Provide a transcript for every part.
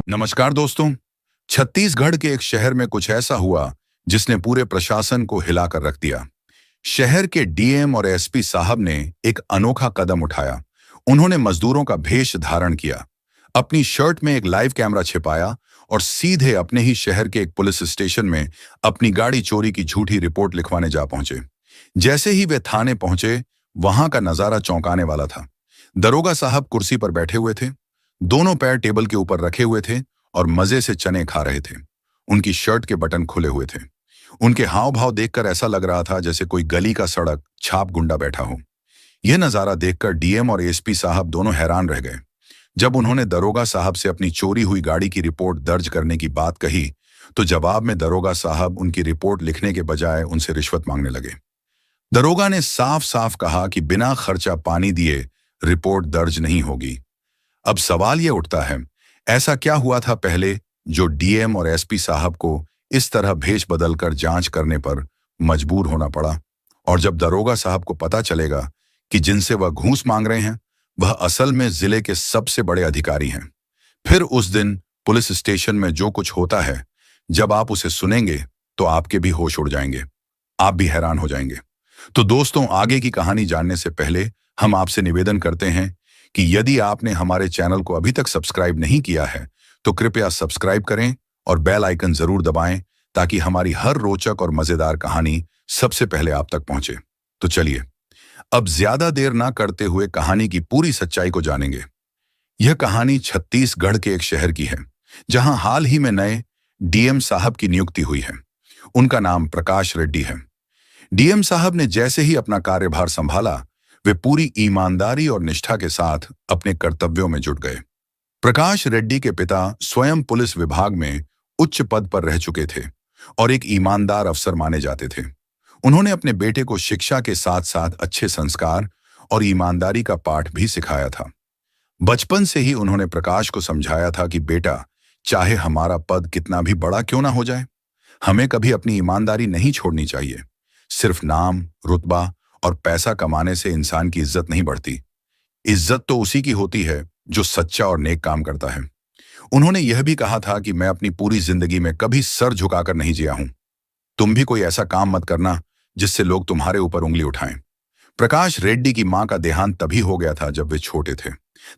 नमस्कार दोस्तों। छत्तीसगढ़ के एक शहर में कुछ ऐसा हुआ जिसने पूरे प्रशासन को हिलाकर रख दिया। शहर के डीएम और एसपी साहब ने एक अनोखा कदम उठाया। उन्होंने मजदूरों का भेष धारण किया, अपनी शर्ट में एक लाइव कैमरा छिपाया और सीधे अपने ही शहर के एक पुलिस स्टेशन में अपनी गाड़ी चोरी की झूठी रिपोर्ट लिखवाने जा पहुंचे। जैसे ही वे थाने पहुंचे, वहां का नजारा चौंकाने वाला था। दरोगा साहब कुर्सी पर बैठे हुए थे, दोनों पैर टेबल के ऊपर रखे हुए थे और मजे से चने खा रहे थे। उनकी शर्ट के बटन खुले हुए थे। उनके हाव भाव देखकर ऐसा लग रहा था जैसे कोई गली का सड़क छाप गुंडा बैठा हो। यह नजारा देखकर डीएम और एसपी साहब दोनों हैरान रह गए। जब उन्होंने दरोगा साहब से अपनी चोरी हुई गाड़ी की रिपोर्ट दर्ज करने की बात कही, तो जवाब में दरोगा साहब उनकी रिपोर्ट लिखने के बजाय उनसे रिश्वत मांगने लगे। दरोगा ने साफ साफ कहा कि बिना खर्चा पानी दिए रिपोर्ट दर्ज नहीं होगी। अब सवाल यह उठता है, ऐसा क्या हुआ था पहले जो डीएम और एसपी साहब को इस तरह भेष बदलकर जांच करने पर मजबूर होना पड़ा? और जब दरोगा साहब को पता चलेगा कि जिनसे वह घूस मांग रहे हैं वह असल में जिले के सबसे बड़े अधिकारी हैं, फिर उस दिन पुलिस स्टेशन में जो कुछ होता है, जब आप उसे सुनेंगे तो आपके भी होश उड़ जाएंगे, आप भी हैरान हो जाएंगे। तो दोस्तों, आगे की कहानी जानने से पहले हम आपसे निवेदन करते हैं कि यदि आपने हमारे चैनल को अभी तक सब्सक्राइब नहीं किया है तो कृपया सब्सक्राइब करें और बेल आइकन जरूर दबाएं ताकि हमारी हर रोचक और मजेदार कहानी सबसे पहले आप तक पहुंचे। तो चलिए अब ज्यादा देर ना करते हुए कहानी की पूरी सच्चाई को जानेंगे। यह कहानी छत्तीसगढ़ के एक शहर की है जहां हाल ही में नए डीएम साहब की नियुक्ति हुई है। उनका नाम प्रकाश रेड्डी है। डीएम साहब ने जैसे ही अपना कार्यभार संभाला, वे पूरी ईमानदारी और निष्ठा के साथ अपने कर्तव्यों में जुट गए। प्रकाश रेड्डी के पिता स्वयं पुलिस विभाग में उच्च पद पर रह चुके थे और एक ईमानदार अफसर माने जाते थे। उन्होंने अपने बेटे को शिक्षा के साथ साथ अच्छे संस्कार और ईमानदारी का पाठ भी सिखाया था। बचपन से ही उन्होंने प्रकाश को समझाया था कि बेटा, चाहे हमारा पद कितना भी बड़ा क्यों ना हो जाए, हमें कभी अपनी ईमानदारी नहीं छोड़नी चाहिए। सिर्फ नाम, रुतबा और पैसा कमाने से इंसान की इज्जत नहीं बढ़ती। इज्जत तो उसी की होती है जो सच्चा और नेक काम करता है। उन्होंने यह भी कहा था कि मैं अपनी पूरी जिंदगी में कभी सर झुकाकर नहीं जिया हूं। तुम भी कोई ऐसा काम मत करना जिससे लोग तुम्हारे ऊपर उंगली उठाएं। प्रकाश रेड्डी की मां का देहांत तभी हो गया था जब वे छोटे थे।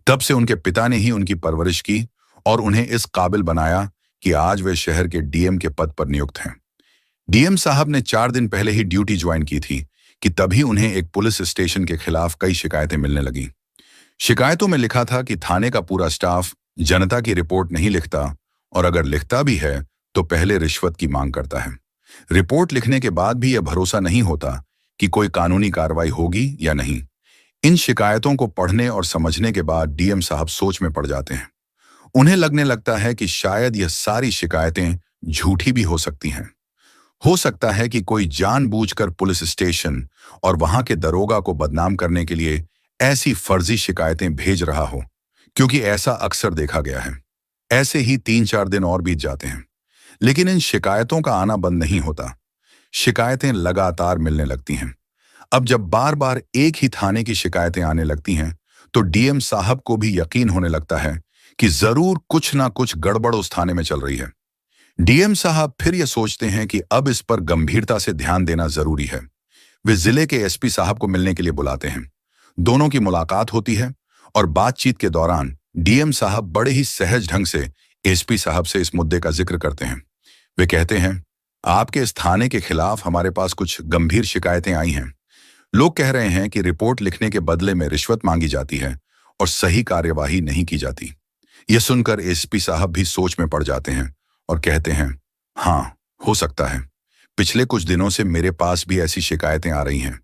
तब से उनके पिता ने ही उनकी परवरिश की और उन्हें इस काबिल बनाया कि आज वे शहर के डीएम के पद पर नियुक्त हैं। डीएम साहब ने 4 दिन पहले ही ड्यूटी ज्वाइन की थी कि तभी उन्हें एक पुलिस स्टेशन के खिलाफ कई शिकायतें मिलने लगी। शिकायतों में लिखा था कि थाने का पूरा स्टाफ जनता की रिपोर्ट नहीं लिखता और अगर लिखता भी है तो पहले रिश्वत की मांग करता है। रिपोर्ट लिखने के बाद भी यह भरोसा नहीं होता कि कोई कानूनी कार्रवाई होगी या नहीं। इन शिकायतों को पढ़ने और समझने के बाद डीएम साहब सोच में पड़ जाते हैं। उन्हें लगने लगता है कि शायद यह सारी शिकायतें झूठी भी हो सकती हैं। हो सकता है कि कोई जानबूझकर पुलिस स्टेशन और वहां के दरोगा को बदनाम करने के लिए ऐसी फर्जी शिकायतें भेज रहा हो, क्योंकि ऐसा अक्सर देखा गया है। ऐसे ही 3-4 दिन और बीत जाते हैं, लेकिन इन शिकायतों का आना बंद नहीं होता। शिकायतें लगातार मिलने लगती हैं। अब जब बार बार एक ही थाने की शिकायतें आने लगती हैं, तो डीएम साहब को भी यकीन होने लगता है कि जरूर कुछ ना कुछ गड़बड़ उस थाने में चल रही है। डीएम साहब फिर यह सोचते हैं कि अब इस पर गंभीरता से ध्यान देना जरूरी है। वे जिले के एसपी साहब को मिलने के लिए बुलाते हैं। दोनों की मुलाकात होती है और बातचीत के दौरान डीएम साहब बड़े ही सहज ढंग से एसपी साहब से इस मुद्दे का जिक्र करते हैं। वे कहते हैं, आपके इस थाने के खिलाफ हमारे पास कुछ गंभीर शिकायतें आई हैं। लोग कह रहे हैं कि रिपोर्ट लिखने के बदले में रिश्वत मांगी जाती है और सही कार्यवाही नहीं की जाती। यह सुनकर एसपी साहब भी सोच में पड़ जाते हैं और कहते हैं, हाँ, हो सकता है। पिछले कुछ दिनों से मेरे पास भी ऐसी शिकायतें आ रही हैं,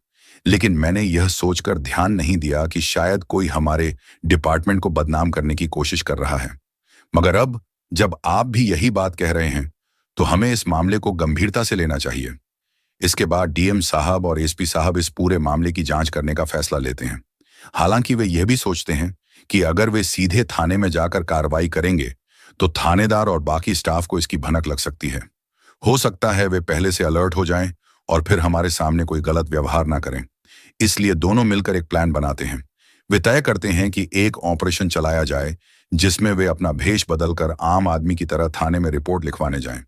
लेकिन मैंने यह सोचकर ध्यान नहीं दिया कि शायद कोई हमारे डिपार्टमेंट को बदनाम करने की कोशिश कर रहा है। मगर अब जब आप भी यही बात कह रहे हैं तो हमें इस मामले को गंभीरता से लेना चाहिए। इसके बाद डीएम साहब और एसपी साहब इस पूरे मामले की जांच करने का फैसला लेते हैं। हालांकि वे यह भी सोचते हैं कि अगर वे सीधे थाने में जाकर कार्रवाई करेंगे तो थानेदार और बाकी स्टाफ को इसकी भनक लग सकती है। हो सकता है वे पहले से अलर्ट हो जाएं और फिर हमारे सामने कोई गलत व्यवहार ना करें। इसलिए दोनों मिलकर एक प्लान बनाते हैं। वे तय करते हैं कि एक ऑपरेशन चलाया जाए जिसमें वे अपना भेष बदलकर आम आदमी की तरह थाने में रिपोर्ट लिखवाने जाएं।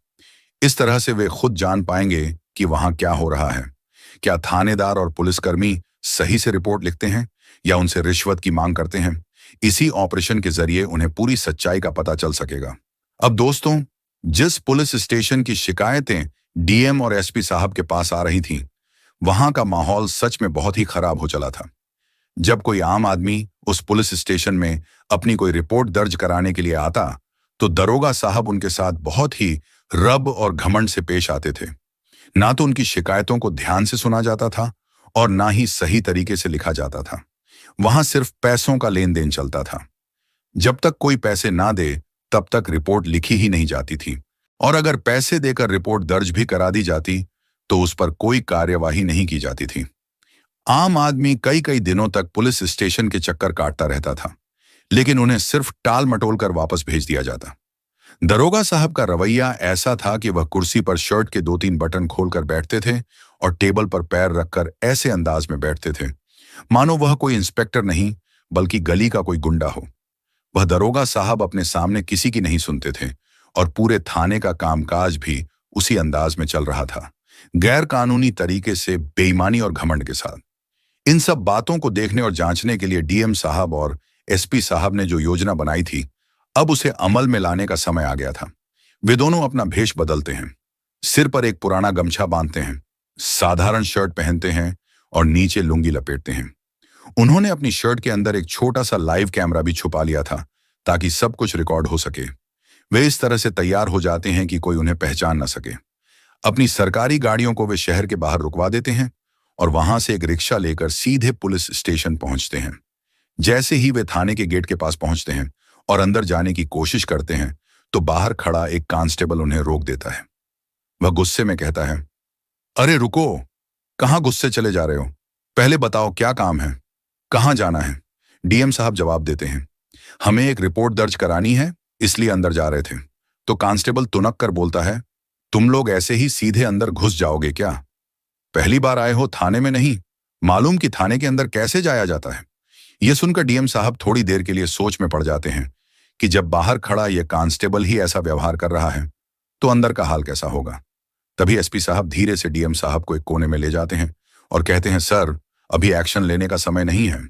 इस तरह से वे खुद जान पाएंगे कि वहां क्या हो रहा है। क्या थानेदार और पुलिसकर्मी सही से रिपोर्ट लिखते हैं या उनसे रिश्वत की मांग करते हैं। इसी ऑपरेशन के जरिए उन्हें पूरी सच्चाई का पता चल सकेगा। अब दोस्तों, जिस पुलिस स्टेशन की शिकायतें डीएम और एसपी साहब के पास आ रही थीं, वहां का माहौल सच में बहुत ही खराब हो चला था। जब कोई आम आदमी उस पुलिस स्टेशन में अपनी कोई रिपोर्ट दर्ज कराने के लिए आता, तो दरोगा साहब उनके साथ बहुत ही रब और घमंड से पेश आते थे। ना तो उनकी शिकायतों को ध्यान से सुना जाता था और ना ही सही तरीके से लिखा जाता था। वहां सिर्फ पैसों का लेन देन चलता था। जब तक कोई पैसे ना दे तब तक रिपोर्ट लिखी ही नहीं जाती थी, और अगर पैसे देकर रिपोर्ट दर्ज भी करा दी जाती तो उस पर कोई कार्यवाही नहीं की जाती थी। आम आदमी कई कई दिनों तक पुलिस स्टेशन के चक्कर काटता रहता था, लेकिन उन्हें सिर्फ टाल मटोल कर वापस भेज दिया जाता। दरोगा साहब का रवैया ऐसा था कि वह कुर्सी पर शर्ट के 2-3 बटन खोलकर बैठते थे और टेबल पर पैर रखकर ऐसे अंदाज में बैठते थे मानो वह कोई इंस्पेक्टर नहीं बल्कि गली का कोई गुंडा हो। वह दरोगा साहब अपने सामने किसी की नहीं सुनते थे और पूरे थाने का कामकाज भी उसी अंदाज में चल रहा था, गैर कानूनी तरीके से, बेईमानी और घमंड के साथ। इन सब बातों को देखने और जांचने के लिए डीएम साहब और एसपी साहब ने जो योजना बनाई थी, अब उसे अमल में लाने का समय आ गया था। वे दोनों अपना भेष बदलते हैं, सिर पर एक पुराना गमछा बांधते हैं, साधारण शर्ट पहनते हैं और नीचे लुंगी लपेटते हैं। उन्होंने अपनी शर्ट के अंदर एक छोटा सा लाइव कैमरा भी छुपा लिया था ताकि सब कुछ रिकॉर्ड हो सके। वे इस तरह से तैयार हो जाते हैं कि कोई उन्हें पहचान न सके। अपनी सरकारी गाड़ियों को वे शहर के बाहर रुकवा देते हैं और वहां से एक रिक्शा लेकर सीधे पुलिस स्टेशन पहुंचते हैं। जैसे ही वे थाने के गेट के पास पहुंचते हैं और अंदर जाने की कोशिश करते हैं तो बाहर खड़ा एक कांस्टेबल उन्हें रोक देता है। वह गुस्से में कहता है, अरे रुको, कहां गुस्से चले जा रहे हो? पहले बताओ क्या काम है, कहां जाना है? डीएम साहब जवाब देते हैं, हमें एक रिपोर्ट दर्ज करानी है, इसलिए अंदर जा रहे थे। तो कांस्टेबल तुनक कर बोलता है, तुम लोग ऐसे ही सीधे अंदर घुस जाओगे क्या? पहली बार आए हो थाने में नहीं मालूम कि थाने के अंदर कैसे जाया जाता है? यह सुनकर डीएम साहब थोड़ी देर के लिए सोच में पड़ जाते हैं कि जब बाहर खड़ा यह कांस्टेबल ही ऐसा व्यवहार कर रहा है तो अंदर का हाल कैसा होगा। तभी एसपी साहब धीरे से डीएम साहब को एक कोने में ले जाते हैं और कहते हैं, सर, अभी एक्शन लेने का समय नहीं है,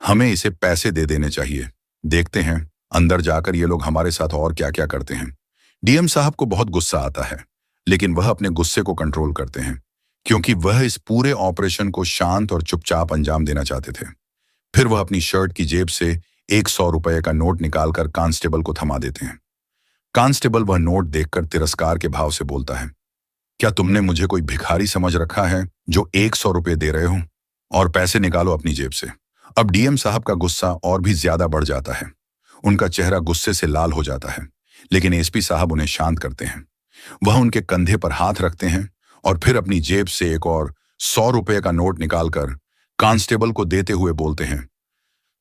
हमें इसे पैसे दे देने चाहिए। देखते हैं अंदर जाकर ये लोग हमारे साथ और क्या क्या करते हैं। डीएम साहब को बहुत गुस्सा आता है, लेकिन वह अपने गुस्से को कंट्रोल करते हैं क्योंकि वह इस पूरे ऑपरेशन को शांत और चुपचाप अंजाम देना चाहते थे। फिर वह अपनी शर्ट की जेब से एक 100 रुपए का नोट निकालकर कांस्टेबल को थमा देते हैं। कांस्टेबल वह नोट देखकर तिरस्कार के भाव से बोलता है, क्या तुमने मुझे कोई भिखारी समझ रखा है जो 100 रुपए दे रहे हो? और पैसे निकालो अपनी जेब से। अब डीएम साहब का गुस्सा और भी ज्यादा बढ़ जाता है। उनका चेहरा गुस्से से लाल हो जाता है, लेकिन एसपी साहब उन्हें शांत करते हैं। वह उनके कंधे पर हाथ रखते हैं और फिर अपनी जेब से एक और 100 रुपए का नोट निकालकर कांस्टेबल को देते हुए बोलते हैं,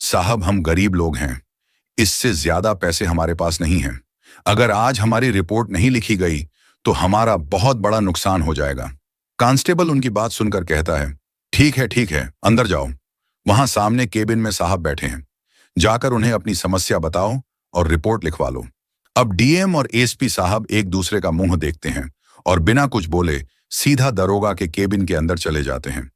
साहब, हम गरीब लोग हैं, इससे ज्यादा पैसे हमारे पास नहीं हैं। अगर आज हमारी रिपोर्ट नहीं लिखी गई तो हमारा बहुत बड़ा नुकसान हो जाएगा। कांस्टेबल उनकी बात सुनकर कहता है, ठीक है, अंदर जाओ। वहां सामने केबिन में साहब बैठे हैं, जाकर उन्हें अपनी समस्या बताओ और रिपोर्ट लिखवा लो। अब डीएम और एसपी साहब एक दूसरे का मुंह देखते हैं और बिना कुछ बोले सीधा दरोगा के केबिन के अंदर चले जाते हैं।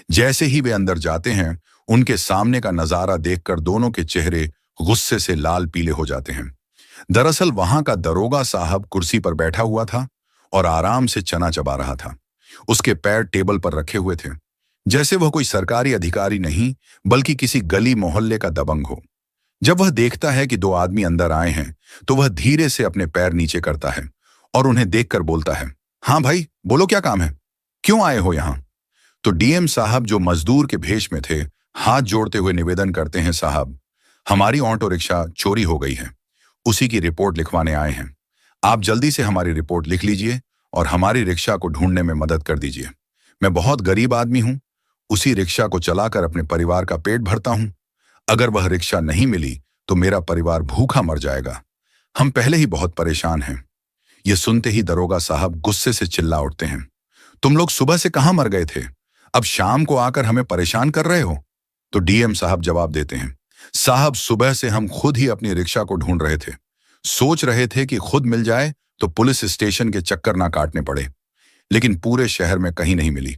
जैसे ही वे अंदर जाते हैं, उनके सामने का नजारा देखकर दोनों के चेहरे गुस्से से लाल पीले हो जाते हैं। दरअसल वहां का दरोगा साहब कुर्सी पर बैठा हुआ था और आराम से चना चबा रहा था। उसके पैर टेबल पर रखे हुए थे, जैसे वह कोई सरकारी अधिकारी नहीं बल्कि किसी गली मोहल्ले का दबंग हो। जब वह देखता है कि 2 आदमी अंदर आए हैं तो वह धीरे से अपने पैर नीचे करता है और उन्हें देखकर बोलता है, हाँ भाई, बोलो क्या काम है, क्यों आए हो यहां? तो डीएम साहब, जो मजदूर के भेष में थे, हाथ जोड़ते हुए निवेदन करते हैं, साहब, हमारी ऑटो रिक्शा चोरी हो गई है, उसी की रिपोर्ट लिखवाने आए हैं। आप जल्दी से हमारी रिपोर्ट लिख लीजिए और हमारी रिक्शा को ढूंढने में मदद कर दीजिए। मैं बहुत गरीब आदमी हूं, उसी रिक्शा को चलाकर अपने परिवार का पेट भरता हूं। अगर वह रिक्शा नहीं मिली तो मेरा परिवार भूखा मर जाएगा। हम पहले ही बहुत परेशान हैं। यह सुनते ही दरोगा साहब गुस्से से चिल्ला उठते हैं, तुम लोग सुबह से कहां मर गए थे? अब शाम को आकर हमें परेशान कर रहे हो? तो डीएम साहब जवाब देते हैं, साहब सुबह से हम खुद ही अपनी रिक्शा को ढूंढ रहे थे, सोच रहे थे कि खुद मिल जाए तो पुलिस स्टेशन के चक्कर ना काटने पड़े, लेकिन पूरे शहर में कहीं नहीं मिली।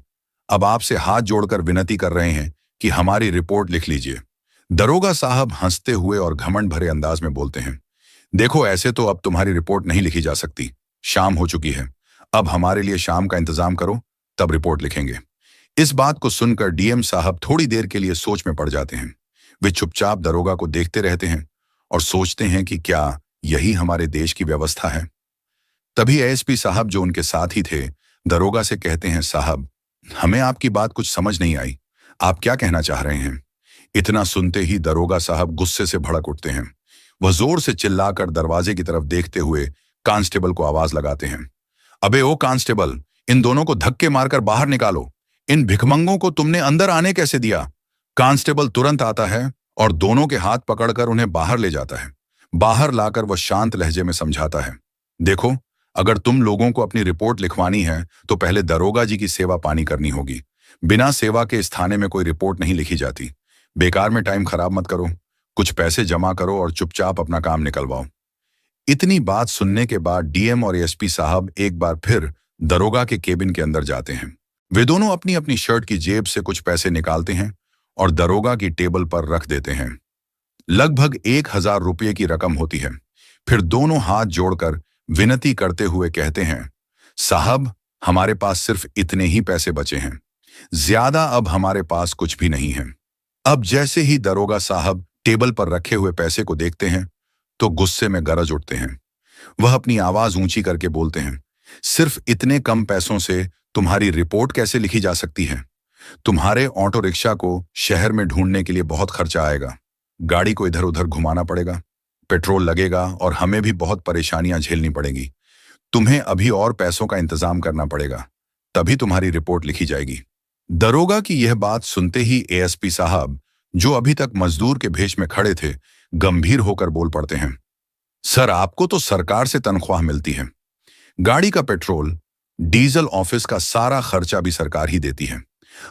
अब आपसे हाथ जोड़कर विनती कर रहे हैं कि हमारी रिपोर्ट लिख लीजिए। दरोगा साहब हंसते हुए और घमंड भरे अंदाज में बोलते हैं, देखो ऐसे तो अब तुम्हारी रिपोर्ट नहीं लिखी जा सकती, शाम हो चुकी है, अब हमारे लिए शाम का इंतजाम करो, तब रिपोर्ट लिखेंगे। इस बात को सुनकर डीएम साहब थोड़ी देर के लिए सोच में पड़ जाते हैं। वे चुपचाप दरोगा को देखते रहते हैं और सोचते हैं कि क्या यही हमारे देश की व्यवस्था है। तभी एएसपी साहब जो उनके साथ ही थे, दरोगा से कहते हैं, साहब हमें आपकी बात कुछ समझ नहीं आई, आप क्या कहना चाह रहे हैं? इतना सुनते ही दरोगा साहब गुस्से से भड़क उठते हैं। वह जोर से चिल्लाकर दरवाजे की तरफ देखते हुए कांस्टेबल को आवाज लगाते हैं, अबे ओ कांस्टेबल, इन दोनों को धक्के मारकर बाहर निकालो, इन भिखमंगों को तुमने अंदर आने कैसे दिया? कांस्टेबल तुरंत आता है और दोनों के हाथ पकड़कर उन्हें बाहर ले जाता है। बाहर लाकर वह शांत लहजे में समझाता है, देखो अगर तुम लोगों को अपनी रिपोर्ट लिखवानी है तो पहले दरोगा जी की सेवा पानी करनी होगी। बिना सेवा के इस थाने में कोई रिपोर्ट नहीं लिखी जाती। बेकार में टाइम खराब मत करो, कुछ पैसे जमा करो और चुपचाप अपना काम निकलवाओ। इतनी बात सुनने के बाद डीएम और एसपी साहब एक बार फिर दरोगा के केबिन के अंदर जाते हैं। वे दोनों अपनी अपनी शर्ट की जेब से कुछ पैसे निकालते हैं और दरोगा की टेबल पर रख देते हैं। लगभग 1000 रुपये की रकम होती है। फिर दोनों हाथ जोड़कर विनती करते हुए कहते हैं, साहब हमारे पास सिर्फ इतने ही पैसे बचे हैं, ज्यादा अब हमारे पास कुछ भी नहीं है। अब जैसे ही दरोगा साहब टेबल पर रखे हुए पैसे को देखते हैं तो गुस्से में गरज उठते हैं। वह अपनी आवाज ऊंची करके बोलते हैं, सिर्फ इतने कम पैसों से तुम्हारी रिपोर्ट कैसे लिखी जा सकती है? तुम्हारे ऑटो रिक्शा को शहर में ढूंढने के लिए बहुत खर्चा आएगा, गाड़ी को इधर उधर घुमाना पड़ेगा, पेट्रोल लगेगा और हमें भी बहुत परेशानियां झेलनी पड़ेंगी। तुम्हें अभी और पैसों का इंतजाम करना पड़ेगा, तभी तुम्हारी रिपोर्ट लिखी जाएगी। दरोगा की यह बात सुनते ही एएसपी साहब, जो अभी तक मजदूर के भेष में खड़े थे, गंभीर होकर बोल पड़ते हैं, सर आपको तो सरकार से तनख्वाह मिलती है, गाड़ी का पेट्रोल डीजल ऑफिस का सारा खर्चा भी सरकार ही देती है।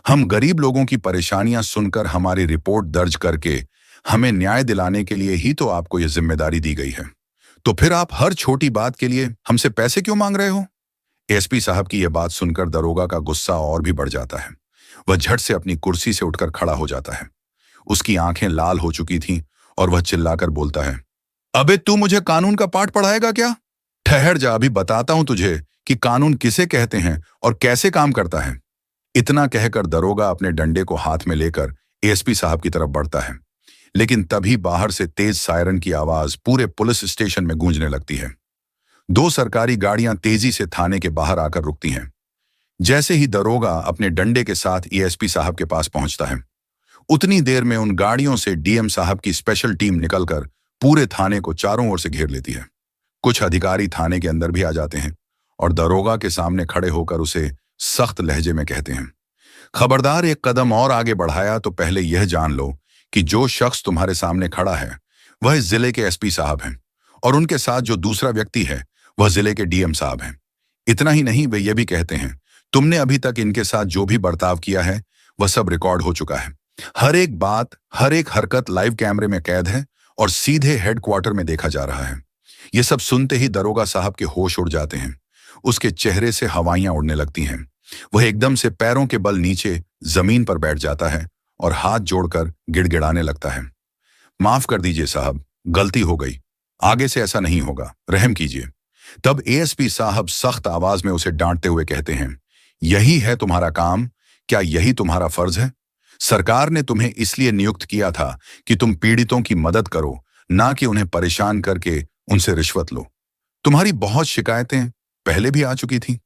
हम गरीब लोगों की परेशानियां सुनकर हमारी रिपोर्ट दर्ज करके हमें न्याय दिलाने के लिए ही तो आपको यह जिम्मेदारी दी गई है, तो फिर आप हर छोटी बात के लिए हमसे पैसे क्यों मांग रहे हो? एसपी साहब की यह बात सुनकर दरोगा का गुस्सा और भी बढ़ जाता है। वह झट से अपनी कुर्सी से उठकर खड़ा हो जाता है। उसकी आंखें लाल हो चुकी थीं और वह चिल्लाकर बोलता है, अबे तू मुझे कानून का पाठ पढ़ाएगा क्या? ठहर जा, अभी बताता हूं तुझे कि कानून किसे कहते हैं और कैसे काम करता है। इतना कहकर दरोगा अपने डंडे को हाथ में लेकर एसपी साहब की तरफ बढ़ता है, लेकिन तभी बाहर से तेज सायरन की आवाज पूरे पुलिस स्टेशन में गूंजने लगती है। 2 सरकारी गाड़ियां तेजी से थाने के बाहर आकर रुकती हैं। जैसे ही दरोगा अपने डंडे के साथ एएसपी साहब के पास पहुंचता है, उतनी देर में उन गाड़ियों से डीएम साहब की स्पेशल टीम निकलकर पूरे थाने को चारों ओर से घेर लेती है। कुछ अधिकारी थाने के अंदर भी आ जाते हैं और दरोगा के सामने खड़े होकर उसे सख्त लहजे में कहते हैं, खबरदार एक कदम और आगे बढ़ाया तो पहले यह जान लो कि जो शख्स तुम्हारे सामने खड़ा है वह इस जिले के एसपी साहब हैं और उनके साथ जो दूसरा व्यक्ति है वह जिले के डीएम साहब हैं। इतना ही नहीं, वे ये भी कहते हैं, तुमने अभी तक इनके साथ जो भी बर्ताव किया है वह सब रिकॉर्ड हो चुका है। हर एक बात, हर एक हरकत लाइव कैमरे में कैद है और सीधे हेडक्वार्टर में देखा जा रहा है। ये सब सुनते ही दरोगा साहब के होश उड़ जाते हैं। उसके चेहरे से हवाइयां उड़ने लगती हैं। वह एकदम से पैरों के बल नीचे जमीन पर बैठ जाता है और हाथ जोड़कर गिड़गिड़ाने लगता है, माफ कर दीजिए साहब, गलती हो गई, आगे से ऐसा नहीं होगा, रहम कीजिए। तब एएसपी साहब सख्त आवाज में उसे डांटते हुए कहते हैं, यही है तुम्हारा काम? क्या यही तुम्हारा फर्ज है? सरकार ने तुम्हें इसलिए नियुक्त किया था कि तुम पीड़ितों की मदद करो, ना कि उन्हें परेशान करके उनसे रिश्वत लो। तुम्हारी बहुत शिकायतें पहले भी आ चुकी थीं,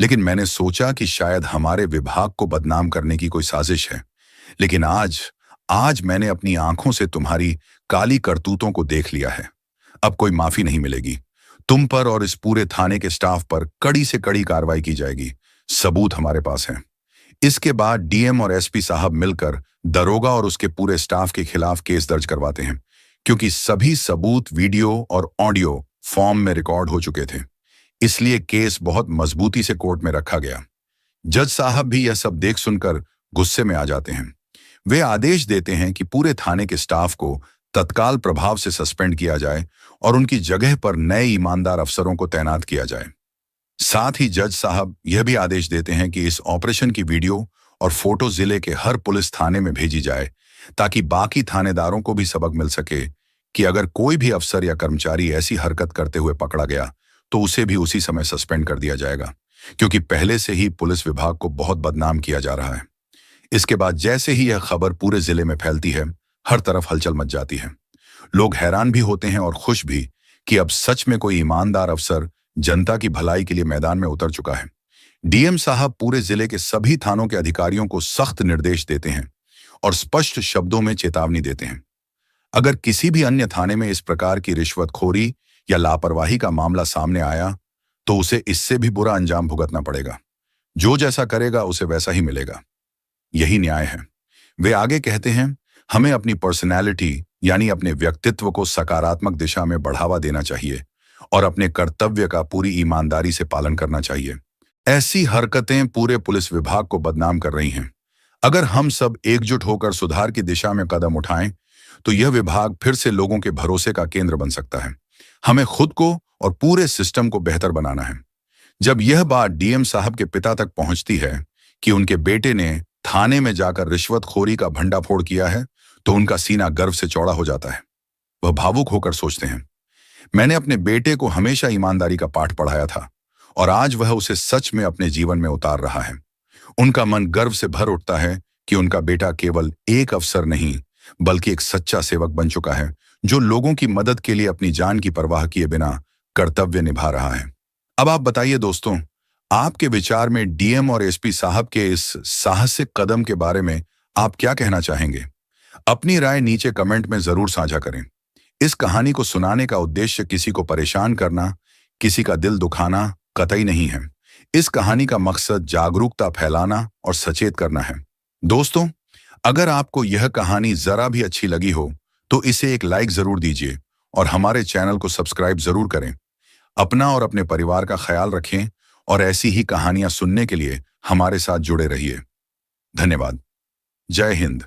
लेकिन मैंने सोचा कि शायद हमारे विभाग को बदनाम करने की कोई साजिश है। लेकिन आज मैंने अपनी आंखों से तुम्हारी काली करतूतों को देख लिया है। अब कोई माफी नहीं मिलेगी। तुम पर और इस पूरे थाने के स्टाफ पर कड़ी से कड़ी कार्रवाई की जाएगी। सबूत हमारे पास हैं। इसके बाद डीएम और एसपी साहब मिलकर दरोगा और उसके पूरे स्टाफ के खिलाफ केस दर्ज करवाते हैं, क्योंकि सभी सबूत वीडियो और ऑडियो फॉर्म में रिकॉर्ड हो चुके थे। इसलिए केस बहुत मजबूती से कोर्ट में रखा गया। जज साहब भी यह सब देख सुनकर गुस्से में आ जाते हैं। वे आदेश देते हैं कि पूरे थाने के स्टाफ को तत्काल प्रभाव से सस्पेंड किया जाए और उनकी जगह पर नए ईमानदार अफसरों को तैनात किया जाए। साथ ही जज साहब यह भी आदेश देते हैं कि इस ऑपरेशन की वीडियो और फोटो जिले के हर पुलिस थाने में भेजी जाए, ताकि बाकी थानेदारों को भी सबक मिल सके कि अगर कोई भी अफसर या कर्मचारी ऐसी हरकत करते हुए पकड़ा गया तो उसे भी उसी समय सस्पेंड कर दिया जाएगा, क्योंकि पहले से ही पुलिस विभाग को बहुत बदनाम किया जा रहा है। इसके बाद जैसे ही यह खबर पूरे जिले में फैलती है, हर तरफ हलचल मच जाती है। लोग हैरान भी होते हैं और खुश भी कि अब सच में कोई ईमानदार अफसर जनता की भलाई के लिए मैदान में उतर चुका है। डीएम साहब पूरे जिले के सभी थानों के अधिकारियों को सख्त निर्देश देते हैं और स्पष्ट शब्दों में चेतावनी देते हैं। अगर किसी भी अन्य थाने में इस प्रकार की रिश्वतखोरी या लापरवाही का मामला सामने आया तो उसे इससे भी बुरा अंजाम भुगतना पड़ेगा। जो जैसा करेगा उसे वैसा ही मिलेगा। यही न्याय है। वे आगे कहते हैं, हमें अपनी पर्सनैलिटी यानी अपने व्यक्तित्व को सकारात्मक दिशा में बढ़ावा देना चाहिए और अपने कर्तव्य का पूरी ईमानदारी से पालन करना चाहिए। ऐसी हरकतें पूरे पुलिस विभाग को बदनाम कर रही हैं। अगर हम सब एकजुट होकर सुधार की दिशा में कदम उठाएं तो यह विभाग फिर से लोगों के भरोसे का केंद्र बन सकता है। हमें खुद को और पूरे सिस्टम को बेहतर बनाना है। जब यह बात डीएम साहब के पिता तक पहुंचती है कि उनके बेटे ने थाने में जाकर रिश्वतखोरी का भंडाफोड़ किया है, तो उनका सीना गर्व से चौड़ा हो जाता है। वह भावुक होकर सोचते हैं, मैंने अपने बेटे को हमेशा ईमानदारी का पाठ पढ़ाया था और आज वह उसे सच में अपने जीवन में उतार रहा है। उनका मन गर्व से भर उठता है कि उनका बेटा केवल एक अफसर नहीं बल्कि एक सच्चा सेवक बन चुका है, जो लोगों की मदद के लिए अपनी जान की परवाह किए बिना कर्तव्य निभा रहा है। अब आप बताइए दोस्तों, आपके विचार में डीएम और एसपी साहब के इस साहसिक कदम के बारे में आप क्या कहना चाहेंगे? अपनी राय नीचे कमेंट में जरूर साझा करें। इस कहानी को सुनाने का उद्देश्य किसी को परेशान करना, किसी का दिल दुखाना कतई नहीं है। इस कहानी का मकसद जागरूकता फैलाना और सचेत करना है। दोस्तों, अगर आपको यह कहानी जरा भी अच्छी लगी हो तो इसे एक लाइक जरूर दीजिए और हमारे चैनल को सब्सक्राइब जरूर करें। अपना और अपने परिवार का ख्याल रखें और ऐसी ही कहानियां सुनने के लिए हमारे साथ जुड़े रहिए। धन्यवाद। जय हिंद।